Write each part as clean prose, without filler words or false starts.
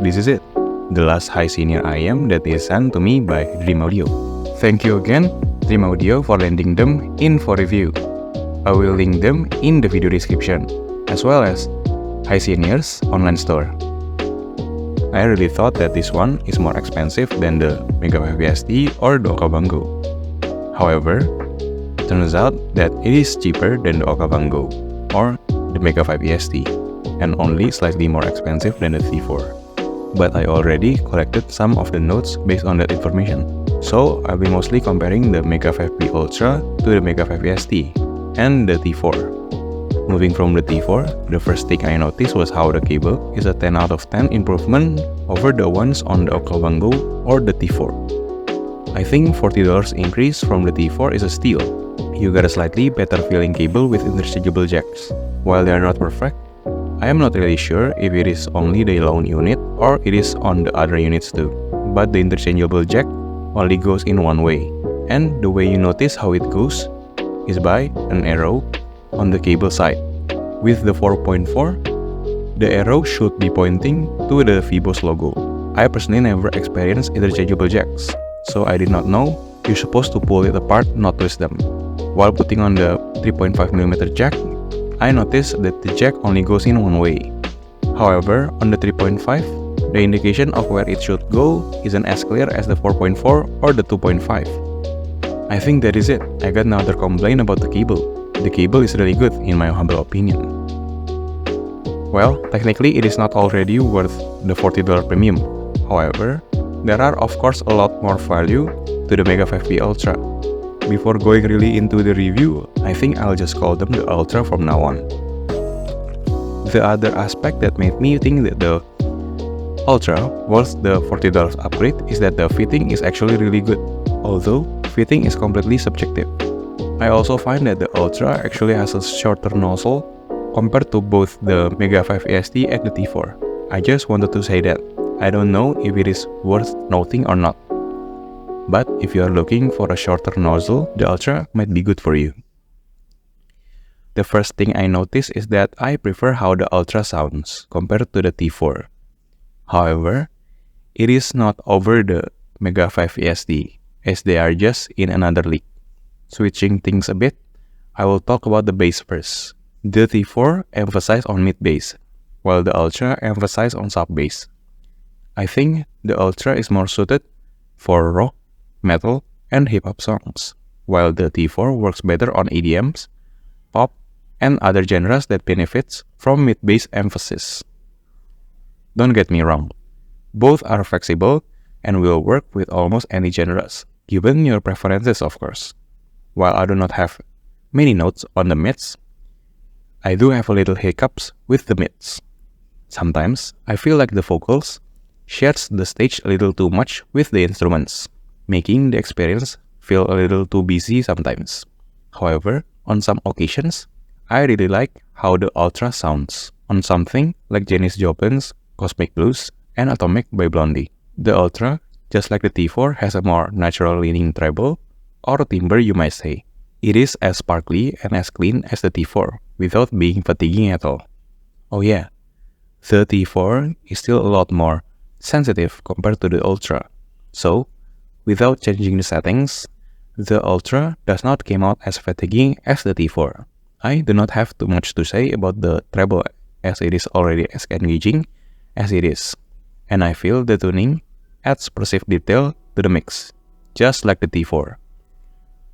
this is it, the last HiSenior IM that is sent to me by Dream Audio. Thank you again, Dream Audio, for lending them in for review. I will link them in the video description, as well as HiSenior's online store. I really thought that this one is more expensive than the Mega5P or the Okavango. However, turns out that it is cheaper than the Okavango or the Mega5P and only slightly more expensive than the T4. But I already collected some of the notes based on that information. So I'll be mostly comparing the Mega5P Ultra to the Mega5P and the T4. Moving from the T4, the first thing I noticed was how the cable is a 10 out of 10 improvement over the ones on the Okavango or the T4. I think $40 increase from the T4 is a steal. You get a slightly better feeling cable with interchangeable jacks. While they are not perfect, I am not really sure if it is only the lone unit or it is on the other units too. But the interchangeable jack only goes in one way, and the way you notice how it goes is by an arrow on the cable side. With the 4.4, the arrow should be pointing to the Fibos logo. I personally never experienced interchangeable jacks, so I did not know you're supposed to pull it apart, not twist them. While putting on the 3.5mm jack, I noticed that the jack only goes in one way. However, on the 3.5, the indication of where it should go isn't as clear as the 4.4 or the 2.5. I think that is it. I got another complaint about the cable. The cable is really good in my humble opinion. Well, technically it is not already worth the $40 premium. However, there are of course a lot more value to the Mega5P Ultra. Before going really into the review, I think I'll just call them the Ultra from now on. The other aspect that made me think that the Ultra worth the $40 upgrade is that the fitting is actually really good, although fitting is completely subjective. I also find that the Ultra actually has a shorter nozzle compared to both the Mega5P and the T4. I just wanted to say that. I don't know if it is worth noting or not. But if you are looking for a shorter nozzle, the Ultra might be good for you. The first thing I noticed is that I prefer how the Ultra sounds compared to the T4. However, it is not over the Mega5P as they are just in another league. Switching things a bit, I will talk about the bass first. The T4 emphasized on mid-bass, while the Ultra emphasized on sub-bass. I think the Ultra is more suited for rock, metal, and hip-hop songs, while the T4 works better on EDMs, pop, and other genres that benefits from mid-bass emphasis. Don't get me wrong, both are flexible and will work with almost any genres, given your preferences of course. While I do not have many notes on the mids, I do have a little hiccups with the mids. Sometimes I feel like the vocals shares the stage a little too much with the instruments, making the experience feel a little too busy sometimes. However, on some occasions, I really like how the Ultra sounds on something like Janis Joplin's Cosmic Blues and Atomic by Blondie. The Ultra, just like the T4, has a more natural leaning treble or timbre you might say. It is as sparkly and as clean as the T4 without being fatiguing at all. Oh yeah, the T4 is still a lot more sensitive compared to the Ultra. So, without changing the settings, the Ultra does not come out as fatiguing as the T4. I do not have too much to say about the treble as it is already as engaging as it is. And I feel the tuning adds perceived detail to the mix, just like the T4.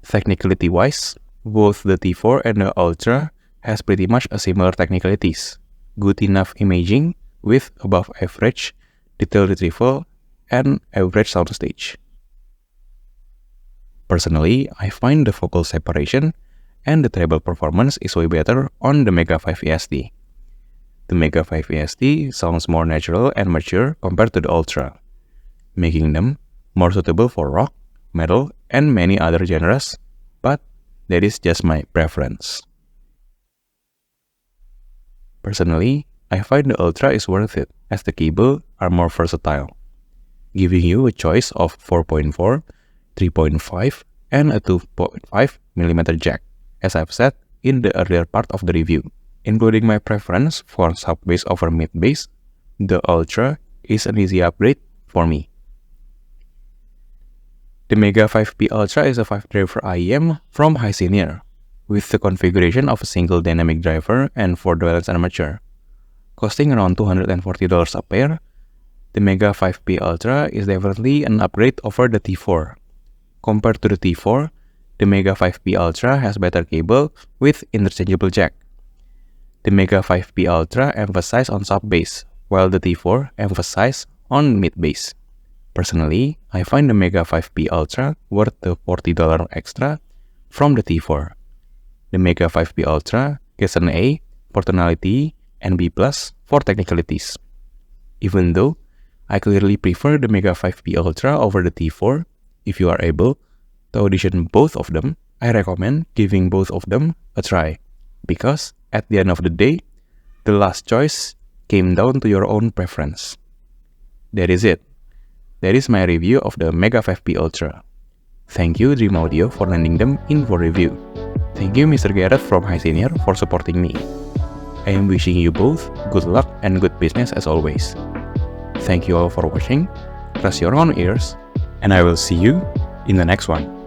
Technicality-wise, both the T4 and the Ultra has pretty much a similar technicalities. Good enough imaging with above average detail retrieval and average soundstage. Personally, I find the vocal separation and the treble performance is way better on the Mega5P. The Mega5P sounds more natural and mature compared to the Ultra, making them more suitable for rock, metal, and many other genres, but that is just my preference. Personally, I find the Ultra is worth it as the cable are more versatile, giving you a choice of 4.4, 3.5, and a 2.5mm jack, as I've said in the earlier part of the review. Including my preference for sub-bass over mid-bass, the Ultra is an easy upgrade for me. The Mega5P Ultra is a 5-driver IEM from HiSenior, with the configuration of a single dynamic driver and 4 balanced armature. Costing around $240 a pair, the Mega5P Ultra is definitely an upgrade over the T4. Compared to the T4, the Mega5P Ultra has better cable with interchangeable jack. The Mega5P Ultra emphasizes on Subbass, while the T4 emphasizes on Midbass. Personally, I find the Mega5P Ultra worth the $40 extra from the T4. The Mega5P Ultra gets an A for tonality and B+ for technicalities. Even though I clearly prefer the Mega5P Ultra over the T4, if you are able to audition both of them, I recommend giving both of them a try, because at the end of the day, the last choice came down to your own preference. That is it. That is my review of the Mega5P Ultra. Thank you Dream Audio for lending them in for review. Thank you Mr. Gareth from HiSenior for supporting me. I am wishing you both good luck and good business as always. Thank you all for watching, trust your own ears, and I will see you in the next one.